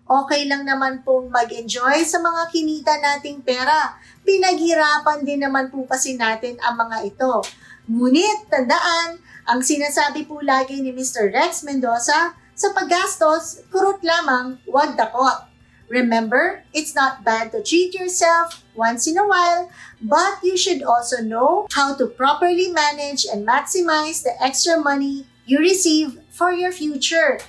Okay lang naman pong mag-enjoy sa mga kinita nating pera. Pinaghirapan din naman po kasi natin ang mga ito. Ngunit, tandaan, ang sinasabi po lagi ni Mr. Rex Mendoza, sa paggastos, kurot lamang, wag dakot. Remember, it's not bad to treat yourself once in a while, but you should also know how to properly manage and maximize the extra money you receive for your future.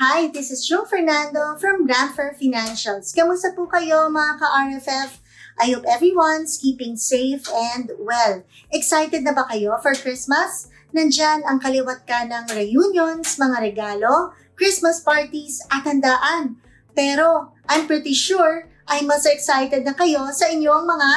Hi, this is Jung Fernando from Brandfair Financials. Kamusta po kayo mga ka-RFF? I hope everyone's keeping safe and well. Excited na ba kayo for Christmas? Nandyan ang kaliwat ka ng reunions, mga regalo, Christmas parties at handaan. Pero I'm pretty sure ay mas excited na kayo sa inyong mga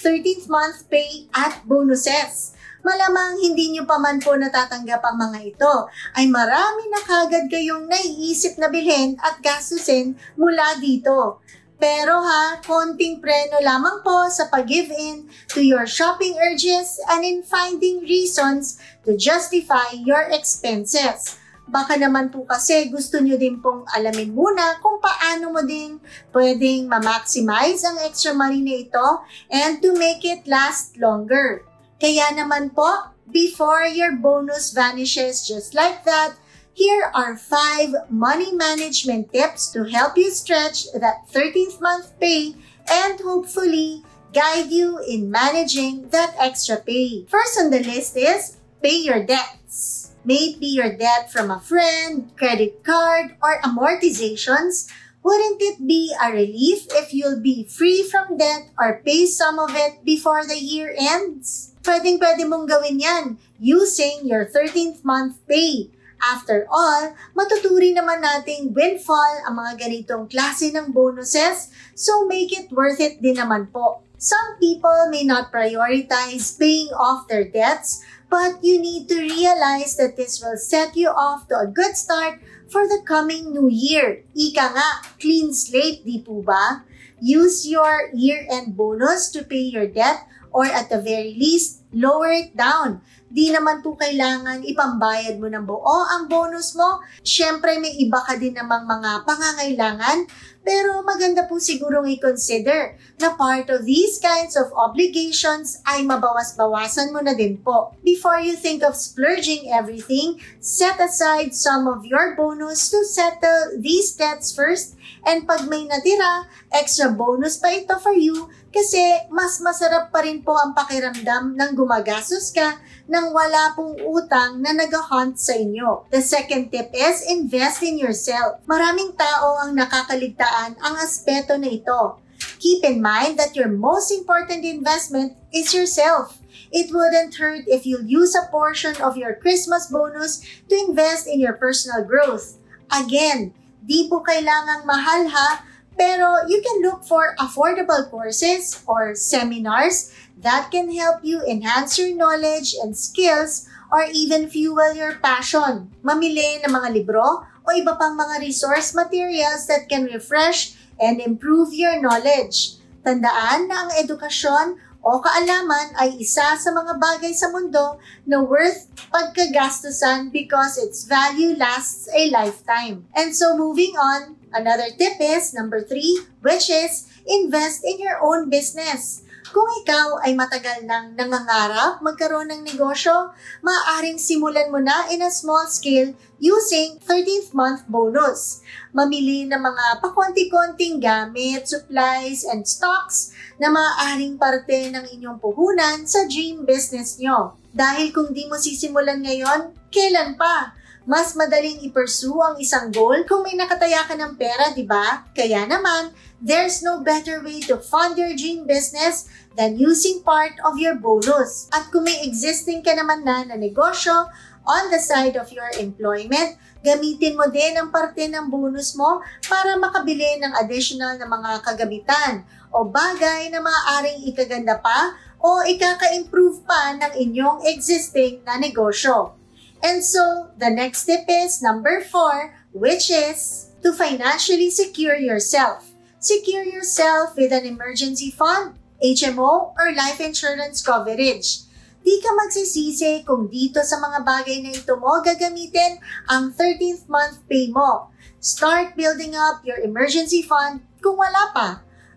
13th month pay at bonuses. Malamang hindi nyo pa man po natatanggap ang mga ito, ay marami na kagad kayong naiisip na bilhin at gastusin mula dito. Pero konting preno lamang po sa pag-give in to your shopping urges and in finding reasons to justify your expenses. Baka naman po kasi gusto nyo din pong alamin muna kung paano mo din pwedeng ma-maximize ang extra money na ito and to make it last longer. Kaya naman po, before your bonus vanishes just like that, here are 5 money management tips to help you stretch that 13th month pay and hopefully guide you in managing that extra pay. First on the list is pay your debts. Maybe your debt from a friend, credit card, or amortizations. Wouldn't it be a relief if you'll be free from debt or pay some of it before the year ends? Pwedeng-pwede mong gawin yan using your 13th month pay. After all, matuturi naman nating windfall ang mga ganitong klase ng bonuses, so make it worth it din naman po. Some people may not prioritize paying off their debts, but you need to realize that this will set you off to a good start for the coming new year. Ika nga, clean slate, di po ba? Use your year-end bonus to pay your debt or at the very least, lower it down. Di naman po kailangan ipambayad mo ng buo ang bonus mo. Siyempre, may iba ka din namang mga pangangailangan, pero maganda po sigurong i-consider na part of these kinds of obligations ay mabawas-bawasan mo na din po. Before you think of splurging everything, set aside some of your bonus to settle these debts first, and pag may natira, extra bonus pa ito for you kasi mas masarap pa rin po ang pakiramdam ng gumagastos ka nang wala pong utang na nag-hunt sa inyo. The second tip is invest in yourself. Maraming tao ang nakakaligtaan ang aspeto na ito. Keep in mind that your most important investment is yourself. It wouldn't hurt if you'll use a portion of your Christmas bonus to invest in your personal growth. Again, di po kailangang mahal pero you can look for affordable courses or seminars that can help you enhance your knowledge and skills or even fuel your passion. Mamili ng mga libro o iba pang mga resource materials that can refresh and improve your knowledge. Tandaan na ang edukasyon o kaalaman ay isa sa mga bagay sa mundo na worth pagkagastusan because its value lasts a lifetime. And so moving on, another tip is number 3, which is invest in your own business. Kung ikaw ay matagal nang nangangarap magkaroon ng negosyo, maaaring simulan mo na in a small scale using 13th month bonus. Mamili ng mga pakonti-konting gamit, supplies, and stocks na maaaring parte ng inyong puhunan sa dream business nyo. Dahil kung di mo sisimulan ngayon, kailan pa? Mas madaling i-pursue ang isang goal kung may nakataya ka ng pera, di ba? Kaya naman, there's no better way to fund your dream business than using part of your bonus. At kung may existing ka naman na negosyo on the side of your employment, gamitin mo din ang parte ng bonus mo para makabili ng additional na mga kagamitan o bagay na maaaring ikaganda pa o ikaka-improve pa ng inyong existing na negosyo. And so, the next tip is number 4, which is to financially secure yourself. Secure yourself with an emergency fund, HMO, or life insurance coverage. Di ka magsisisi kung dito sa mga bagay na ito mo gagamitin ang 13th month pay mo. Start building up your emergency fund kung wala pa.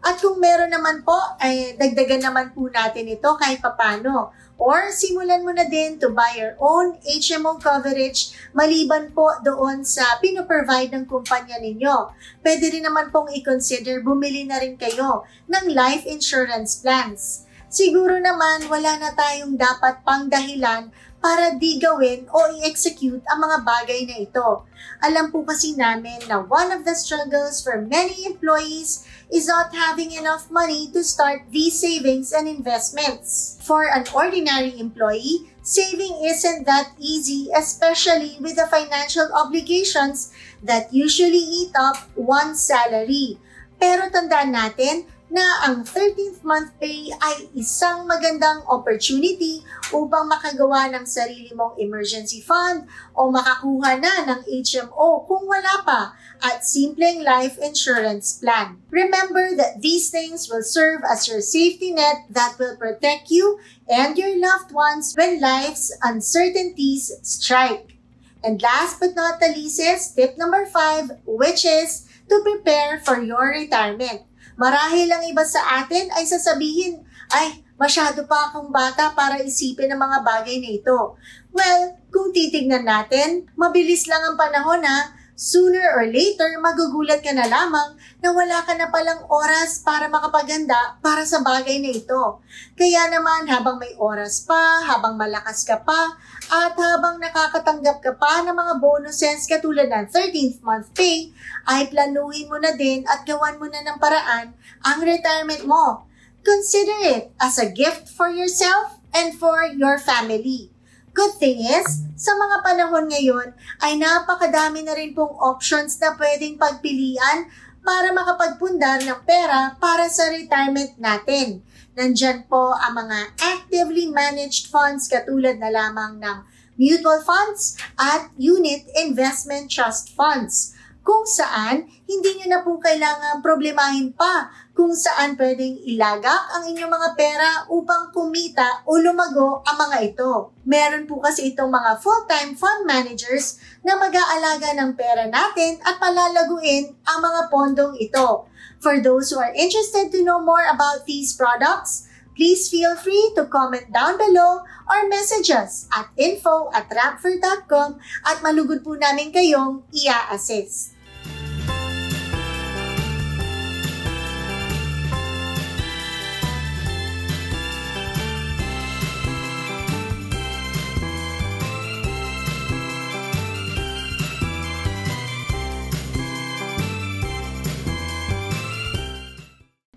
At kung meron naman po, ay dagdagan naman po natin ito kahit papano. Or simulan mo na din to buy your own HMO coverage maliban po doon sa pinoprovide ng kumpanya ninyo. Pwede rin naman pong i-consider bumili na rin kayo ng life insurance plans. Siguro naman wala na tayong dapat pang dahilan para di gawin o i-execute ang mga bagay na ito. Alam po kasi namin na one of the struggles for many employees is not having enough money to start these savings and investments. For an ordinary employee, saving isn't that easy, especially with the financial obligations that usually eat up one's salary. Pero tandaan natin na ang 13th month pay ay isang magandang opportunity upang makagawa ng sarili mong emergency fund o makakuha na ng HMO kung wala pa at simpleng life insurance plan. Remember that these things will serve as your safety net that will protect you and your loved ones when life's uncertainties strike. And last but not the least is tip number 5, which is to prepare for your retirement. Marahil ang iba sa atin ay sasabihin, ay, masyado pa akong bata para isipin ang mga bagay na ito. Well, kung titignan natin, mabilis lang ang panahon ha. Sooner or later, magugulat ka na lamang na wala ka na palang oras para makapaganda para sa bagay na ito. Kaya naman, habang may oras pa, habang malakas ka pa, at habang nakakatanggap ka pa ng mga bonuses katulad ng 13th month pay, ay planuhin mo na din at gawan mo na ng paraan ang retirement mo. Consider it as a gift for yourself and for your family. Good thing is, sa mga panahon ngayon ay napakadami na rin pong options na pwedeng pagpilian para makapagpundar ng pera para sa retirement natin. Nandyan po ang mga actively managed funds katulad na lamang ng mutual funds at unit investment trust funds, kung saan hindi nyo na po kailangan problemahin pa kung saan pwedeng ilagak ang inyong mga pera upang kumita o lumago ang mga ito. Meron po kasi itong mga full-time fund managers na mag-aalaga ng pera natin at palalaguin ang mga pondong ito. For those who are interested to know more about these products, please feel free to comment down below or message us at info@rampfer.com at malugod po namin kayong i-assist.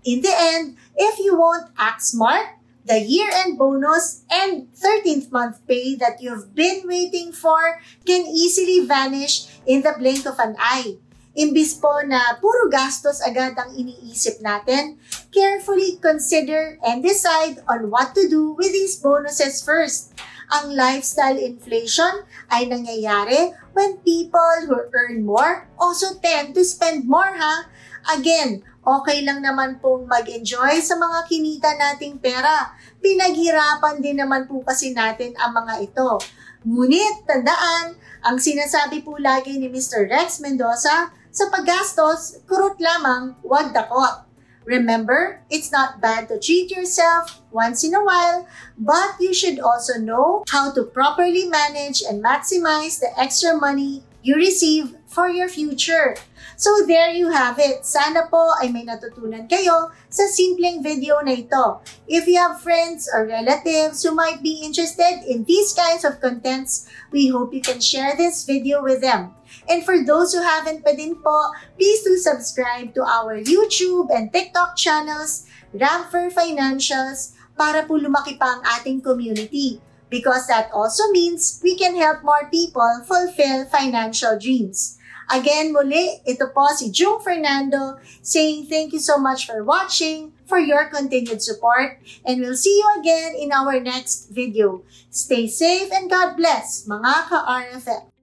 In the end, if you won't act smart, the year-end bonus and 13th month pay that you've been waiting for can easily vanish in the blink of an eye. Imbis po na puro gastos agad ang iniisip natin, carefully consider and decide on what to do with these bonuses first. Ang lifestyle inflation ay nangyayari when people who earn more also tend to spend more ha. Again, okay lang naman pong mag-enjoy sa mga kinita nating pera. Pinaghirapan din naman po kasi natin ang mga ito. Ngunit, tandaan, ang sinasabi po lagi ni Mr. Rex Mendoza, sa paggastos, kurot lamang, wag dakot. Remember, it's not bad to treat yourself once in a while, but you should also know how to properly manage and maximize the extra money you receive for your future. So there you have it. Sana po ay may natutunan kayo sa simpleng video na ito. If you have friends or relatives who might be interested in these kinds of contents, we hope you can share this video with them. And for those who haven't pa din po, please do subscribe to our YouTube and TikTok channels, Rampfer Financials, para po lumaki pa ang ating community. Because that also means we can help more people fulfill financial dreams. Again, muli, ito po si Jung Fernando saying thank you so much for watching, for your continued support, and we'll see you again in our next video. Stay safe and God bless, mga ka-RFF.